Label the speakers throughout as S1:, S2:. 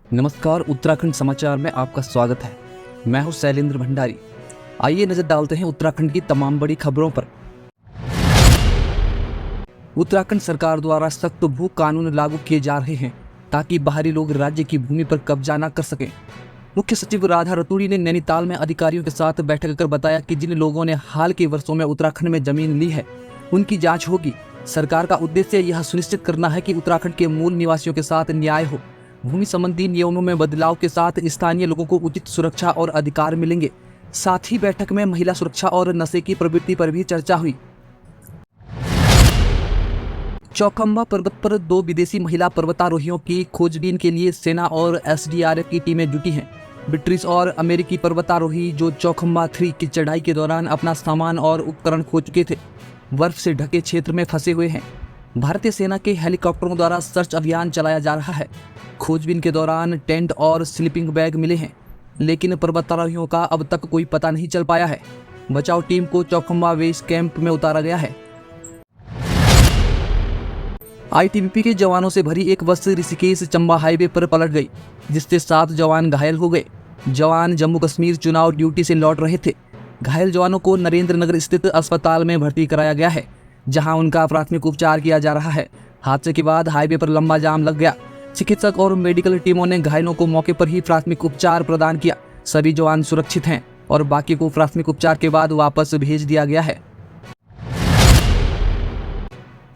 S1: नमस्कार, उत्तराखंड समाचार में आपका स्वागत है। मैं हूं शैलेंद्र भंडारी। आइए नजर डालते हैं उत्तराखंड की तमाम बड़ी खबरों पर। उत्तराखंड सरकार द्वारा सख्त भू कानून लागू किए जा रहे हैं ताकि बाहरी लोग राज्य की भूमि पर कब्जा न कर सकें। मुख्य सचिव राधा रतूड़ी ने नैनीताल में अधिकारियों के साथ बैठक कर बताया कि जिन लोगों ने हाल के वर्षों में उत्तराखंड में जमीन ली है उनकी जांच होगी। सरकार का उद्देश्य यह सुनिश्चित करना है कि उत्तराखंड के मूल निवासियों के साथ न्याय हो। भूमि संबंधी नियमों में बदलाव के साथ स्थानीय लोगों को उचित सुरक्षा और अधिकार मिलेंगे। साथ ही बैठक में महिला सुरक्षा और नशे की प्रवृत्ति पर भी चर्चा हुई। चौखंबा पर्वत पर 2 विदेशी महिला पर्वतारोहियों की खोजबीन के लिए सेना और एसडीआरएफ की टीमें जुटी हैं। ब्रिटिश और अमेरिकी पर्वतारोही जो चौखंबा 3 की चढ़ाई के दौरान अपना सामान और उपकरण खो चुके थे, बर्फ से ढके क्षेत्र में फंसे हुए हैं। भारतीय सेना के हेलीकॉप्टरों द्वारा सर्च अभियान चलाया जा रहा है। खोजबीन के दौरान टेंट और स्लीपिंग बैग मिले हैं, लेकिन पर्वतारोहियों का अब तक कोई पता नहीं चल पाया है। बचाव टीम को चौखंबा बेस कैंप में उतारा गया है। आईटीबीपी के जवानों से भरी एक बस ऋषिकेश चंबा हाईवे पर पलट गई, जिससे 7 जवान घायल हो गए। जवान जम्मू कश्मीर चुनाव ड्यूटी से लौट रहे थे। घायल जवानों को नरेंद्र नगर स्थित अस्पताल में भर्ती कराया गया है, जहां उनका प्राथमिक उपचार किया जा रहा है। हादसे के बाद हाईवे पर लंबा जाम लग गया। चिकित्सक और मेडिकल टीमों ने घायलों को मौके पर ही प्राथमिक उपचार प्रदान किया। सभी जवान सुरक्षित हैं और बाकी को प्राथमिक उपचार के बाद वापस भेज दिया गया है।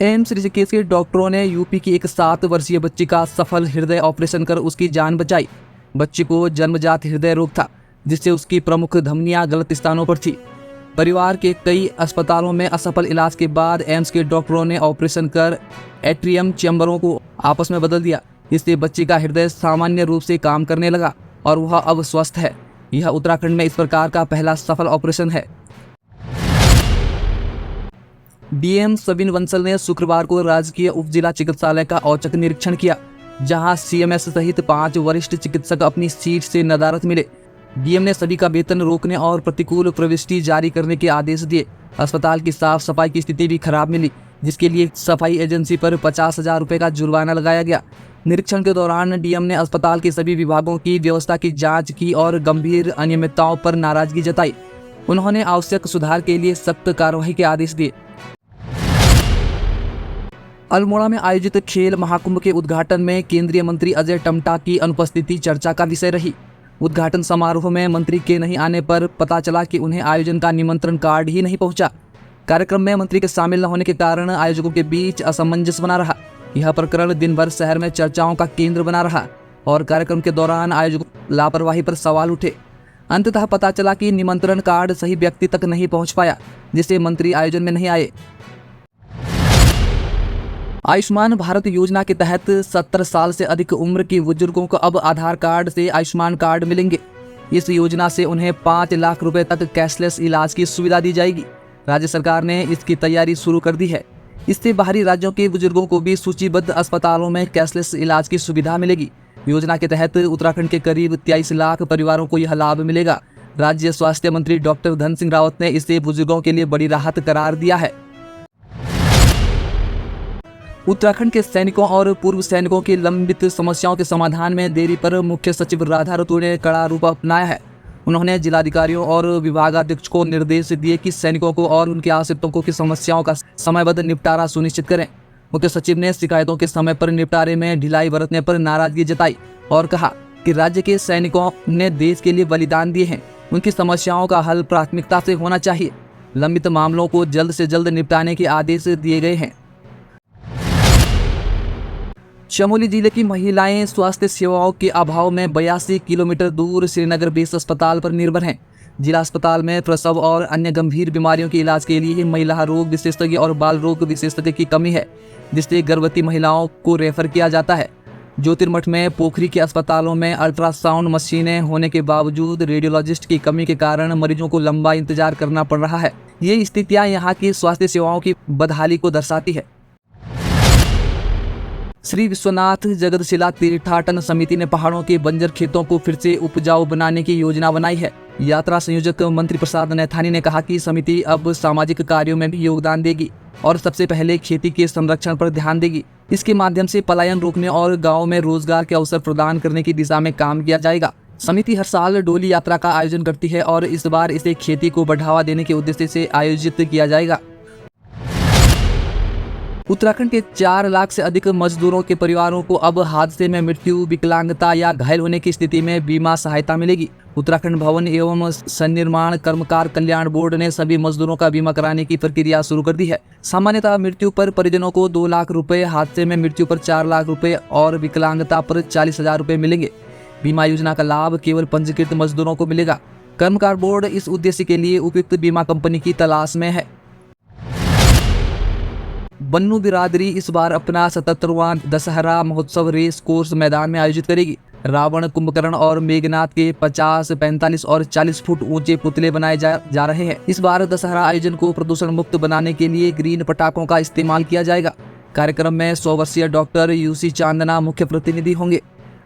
S1: एम्स ऋषिकेश के डॉक्टरों ने यूपी की एक 7 वर्षीय बच्ची का सफल हृदय ऑपरेशन कर उसकी जान बचाई। बच्ची को जन्मजात हृदय रोग था, जिससे उसकी प्रमुख धमनियां गलत स्थानों पर थी। परिवार के कई अस्पतालों में असफल इलाज के बाद एम्स के डॉक्टरों ने ऑपरेशन कर एट्रियम चैम्बरों को आपस में बदल दिया। इससे बच्ची का हृदय सामान्य रूप से काम करने लगा और वह अब स्वस्थ है। यह उत्तराखंड में इस प्रकार का पहला सफल ऑपरेशन है। डीएम सविन बंसल ने शुक्रवार को राजकीय उप जिला चिकित्सालय का औचक निरीक्षण किया, जहां सीएमएस सहित 5 वरिष्ठ चिकित्सक अपनी सीट से नदारद मिले। डीएम ने सभी का वेतन रोकने और प्रतिकूल प्रविष्टि जारी करने के आदेश दिए। अस्पताल की साफ सफाई की स्थिति भी खराब मिली, जिसके लिए सफाई एजेंसी पर 50,000 रुपये का जुर्माना लगाया गया। निरीक्षण के दौरान डीएम ने अस्पताल के सभी विभागों की व्यवस्था की जांच की और गंभीर अनियमितताओं पर नाराजगी जताई। उन्होंने आवश्यक सुधार के लिए सख्त कार्रवाई के आदेश दिए। अल्मोड़ा में आयोजित खेल महाकुंभ के उद्घाटन में केंद्रीय मंत्री अजय टम्टा की अनुपस्थिति चर्चा का विषय रही। उद्घाटन समारोह में मंत्री के नहीं आने पर पता चला कि उन्हें आयोजन का निमंत्रण कार्ड ही नहीं पहुंचा। कार्यक्रम में मंत्री के शामिल न होने के कारण आयोजकों के बीच असमंजस बना रहा। यह प्रकरण दिन भर शहर में चर्चाओं का केंद्र बना रहा और कार्यक्रम के दौरान आयोजकों की लापरवाही पर सवाल उठे। अंततः पता चला कि निमंत्रण कार्ड सही व्यक्ति तक नहीं पहुंच पाया, जिससे मंत्री आयोजन में नहीं आए। आयुष्मान भारत योजना के तहत 70 साल से अधिक उम्र के बुजुर्गों को अब आधार कार्ड से आयुष्मान कार्ड मिलेंगे। इस योजना से उन्हें 5 लाख रुपए तक कैशलेस इलाज की सुविधा दी जाएगी। राज्य सरकार ने इसकी तैयारी शुरू कर दी है। इससे बाहरी राज्यों के बुजुर्गों को भी सूचीबद्ध अस्पतालों में कैशलेस इलाज की सुविधा मिलेगी। योजना के तहत उत्तराखंड के करीब 23 लाख परिवारों को यह लाभ मिलेगा। राज्य स्वास्थ्य मंत्री डॉक्टर धन सिंह रावत ने इसे बुजुर्गों के लिए बड़ी राहत करार दिया है। उत्तराखंड के सैनिकों और पूर्व सैनिकों की लंबित समस्याओं के समाधान में देरी पर मुख्य सचिव राधा रतूड़ी ने कड़ा रूप अपनाया है। उन्होंने जिलाधिकारियों और विभागाध्यक्ष को निर्देश दिए कि सैनिकों को और उनके आश्रितों की समस्याओं का समयबद्ध निपटारा सुनिश्चित करें। मुख्य सचिव ने शिकायतों के समय पर निपटारे में ढिलाई बरतने पर नाराजगी जताई और कहा कि राज्य के सैनिकों ने देश के लिए बलिदान दिए हैं। उनकी समस्याओं का हल प्राथमिकता से होना चाहिए। लंबित मामलों को जल्द से जल्द निपटाने के आदेश दिए गए हैं। चमोली जिले की महिलाएं स्वास्थ्य सेवाओं के अभाव में 82 किलोमीटर दूर श्रीनगर बेस अस्पताल पर निर्भर हैं। जिला अस्पताल में प्रसव और अन्य गंभीर बीमारियों के इलाज के लिए महिला रोग विशेषज्ञ और बाल रोग विशेषज्ञ की कमी है, जिससे गर्भवती महिलाओं को रेफर किया जाता है। ज्योतिर्मठ में पोखरी के अस्पतालों में अल्ट्रासाउंड मशीनें होने के बावजूद रेडियोलॉजिस्ट की कमी के कारण मरीजों को लंबा इंतजार करना पड़ रहा है। ये स्थितियां यहाँ की स्वास्थ्य सेवाओं की बदहाली को दर्शाती है। श्री विश्वनाथ जगतशिला तीर्थाटन समिति ने पहाड़ों के बंजर खेतों को फिर से उपजाऊ बनाने की योजना बनाई है। यात्रा संयोजक मंत्री प्रसाद नैथानी ने कहा कि समिति अब सामाजिक कार्यों में भी योगदान देगी और सबसे पहले खेती के संरक्षण पर ध्यान देगी। इसके माध्यम से पलायन रोकने और गाँव में रोजगार के अवसर प्रदान करने की दिशा में काम किया जाएगा। समिति हर साल डोली यात्रा का आयोजन करती है और इस बार इसे खेती को बढ़ावा देने के उद्देश्य से आयोजित किया जाएगा। उत्तराखंड के 4 लाख से अधिक मजदूरों के परिवारों को अब हादसे में मृत्यु, विकलांगता या घायल होने की स्थिति में बीमा सहायता मिलेगी। उत्तराखंड भवन एवं सन्निर्माण कर्मकार कल्याण बोर्ड ने सभी मजदूरों का बीमा कराने की प्रक्रिया शुरू कर दी है। सामान्यतः मृत्यु पर परिजनों को 2 लाख रुपए, हादसे में मृत्यु पर 4 लाख रुपए और विकलांगता पर 40,000 रुपए मिलेंगे। बीमा योजना का लाभ केवल पंजीकृत मजदूरों को मिलेगा। कर्मकार बोर्ड इस उद्देश्य के लिए उपयुक्त बीमा कंपनी की तलाश में है। बन्नू बिरादरी इस बार अपना 77वां दशहरा महोत्सव रेस कोर्स मैदान में आयोजित करेगी। रावण, कुंभकर्ण और मेघनाथ के 50, 45 और 40 फुट ऊंचे पुतले बनाए जा रहे हैं। इस बार दशहरा आयोजन को प्रदूषण मुक्त बनाने के लिए ग्रीन पटाखों का इस्तेमाल किया जाएगा। कार्यक्रम में 100 वर्षीय डॉक्टर यूसी चांदना मुख्य प्रतिनिधि होंगे।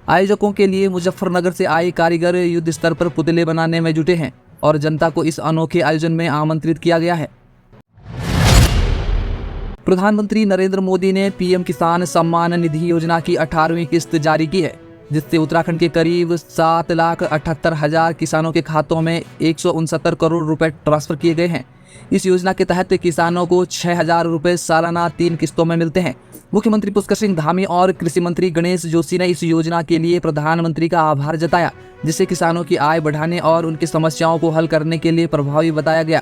S1: आयोजकों के लिए मुजफ्फरनगर से आए कारीगर युद्ध स्तर पर पुतले बनाने में जुटे हैं और जनता को इस अनोखे आयोजन में आमंत्रित किया गया है। प्रधानमंत्री नरेंद्र मोदी ने पीएम किसान सम्मान निधि योजना की 18वीं किस्त जारी की है, जिससे उत्तराखंड के करीब 7,78,000 किसानों के खातों में 169 करोड़ रुपए ट्रांसफर किए गए हैं। इस योजना के तहत किसानों को 6,000 रुपए सालाना 3 किस्तों में मिलते हैं। मुख्यमंत्री पुष्कर सिंह धामी और कृषि मंत्री गणेश जोशी ने इस योजना के लिए प्रधानमंत्री का आभार जताया, जिससे किसानों की आय बढ़ाने और उनकी समस्याओं को हल करने के लिए प्रभावी बताया गया।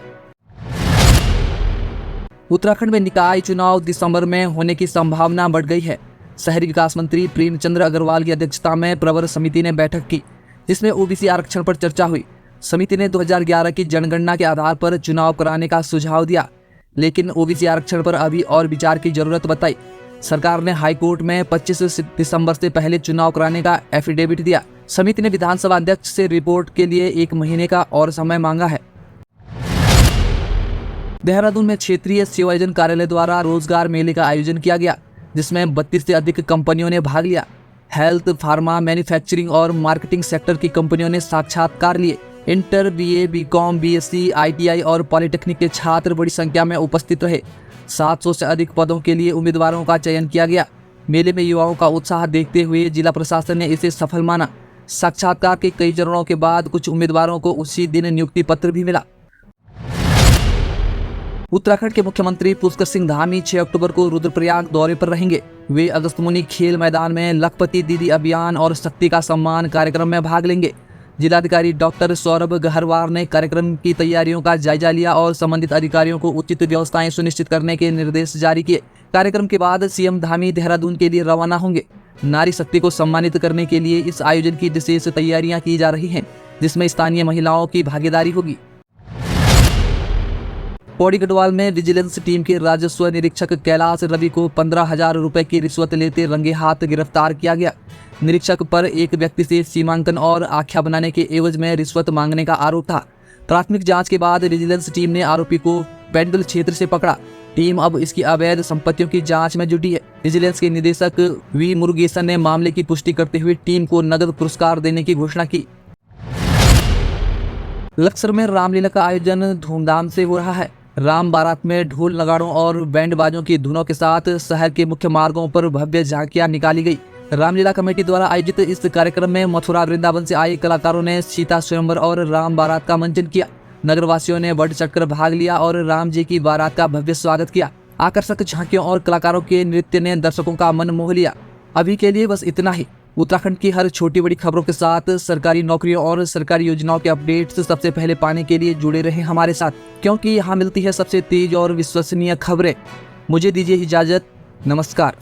S1: उत्तराखंड में निकाय चुनाव दिसंबर में होने की संभावना बढ़ गई है। शहरी विकास मंत्री प्रेमचंद्र अग्रवाल की अध्यक्षता में प्रवर समिति ने बैठक की, जिसमें ओबीसी आरक्षण पर चर्चा हुई। समिति ने 2011 की जनगणना के आधार पर चुनाव कराने का सुझाव दिया, लेकिन ओबीसी आरक्षण पर अभी और विचार की जरूरत बताई। सरकार ने हाईकोर्ट में 25 दिसंबर से पहले चुनाव कराने का एफिडेविट दिया। समिति ने विधानसभा अध्यक्ष से रिपोर्ट के लिए 1 महीने का और समय मांगा है। देहरादून में क्षेत्रीय सेवायोजन कार्यालय द्वारा रोजगार मेले का आयोजन किया गया, जिसमें 32 से अधिक कंपनियों ने भाग लिया। हेल्थ, फार्मा, मैन्युफैक्चरिंग और मार्केटिंग सेक्टर की कंपनियों ने साक्षात्कार लिए। Inter, BA, BCom, BSc, ITI और पॉलिटेक्निक के छात्र बड़ी संख्या में उपस्थित रहे। 700 से अधिक पदों के लिए उम्मीदवारों का चयन किया गया। मेले में युवाओं का उत्साह देखते हुए जिला प्रशासन ने इसे सफल माना। साक्षात्कार के कई चरणों के बाद कुछ उम्मीदवारों को उसी दिन नियुक्ति पत्र भी मिला। उत्तराखंड के मुख्यमंत्री पुष्कर सिंह धामी 6 अक्टूबर को रुद्रप्रयाग दौरे पर रहेंगे। वे अगस्त्यमुनि खेल मैदान में लखपति दीदी अभियान और शक्ति का सम्मान कार्यक्रम में भाग लेंगे। जिलाधिकारी डॉक्टर सौरभ गहरवार ने कार्यक्रम की तैयारियों का जायजा लिया और संबंधित अधिकारियों को उचित व्यवस्थाएं सुनिश्चित करने के निर्देश जारी किए। कार्यक्रम के बाद सीएम धामी देहरादून के लिए रवाना होंगे। नारी शक्ति को सम्मानित करने के लिए इस आयोजन की विशेष तैयारियां की जा रही हैं, जिसमें स्थानीय महिलाओं की भागीदारी होगी। पौड़ी गढ़वाल में विजिलेंस टीम के राजस्व निरीक्षक कैलाश रवि को 15,000 रुपए की रिश्वत लेते रंगे हाथ गिरफ्तार किया गया। निरीक्षक पर एक व्यक्ति से सीमांकन और आख्या बनाने के एवज में रिश्वत मांगने का आरोप था। प्राथमिक जांच के बाद विजिलेंस टीम ने आरोपी को पेंडल क्षेत्र से पकड़ा। टीम अब इसकी अवैध संपत्तियों की जांच में जुटी है। विजिलेंस के निदेशक वी मुरुगेसन ने मामले की पुष्टि करते हुए टीम को नगद पुरस्कार देने की घोषणा की। लक्सर में रामलीला का आयोजन धूमधाम से हो रहा है। राम बारात में ढोल नगाड़ों और बैंड बाजों की धुनों के साथ शहर के मुख्य मार्गों पर भव्य झांकियां निकाली गई। रामलीला कमेटी द्वारा आयोजित इस कार्यक्रम में मथुरा वृंदावन से आए कलाकारों ने सीता स्वयंवर और राम बारात का मंचन किया। नगरवासियों ने बढ़ चढ़कर भाग लिया और राम जी की बारात का भव्य स्वागत किया। आकर्षक झांकियों और कलाकारों के नृत्य ने दर्शकों का मन मोह लिया। अभी के लिए बस इतना ही। उत्तराखंड की हर छोटी बड़ी खबरों के साथ सरकारी नौकरियों और सरकारी योजनाओं के अपडेट्स सबसे पहले पाने के लिए जुड़े रहें हमारे साथ, क्योंकि यहाँ मिलती है सबसे तेज और विश्वसनीय खबरें। मुझे दीजिए इजाजत। नमस्कार।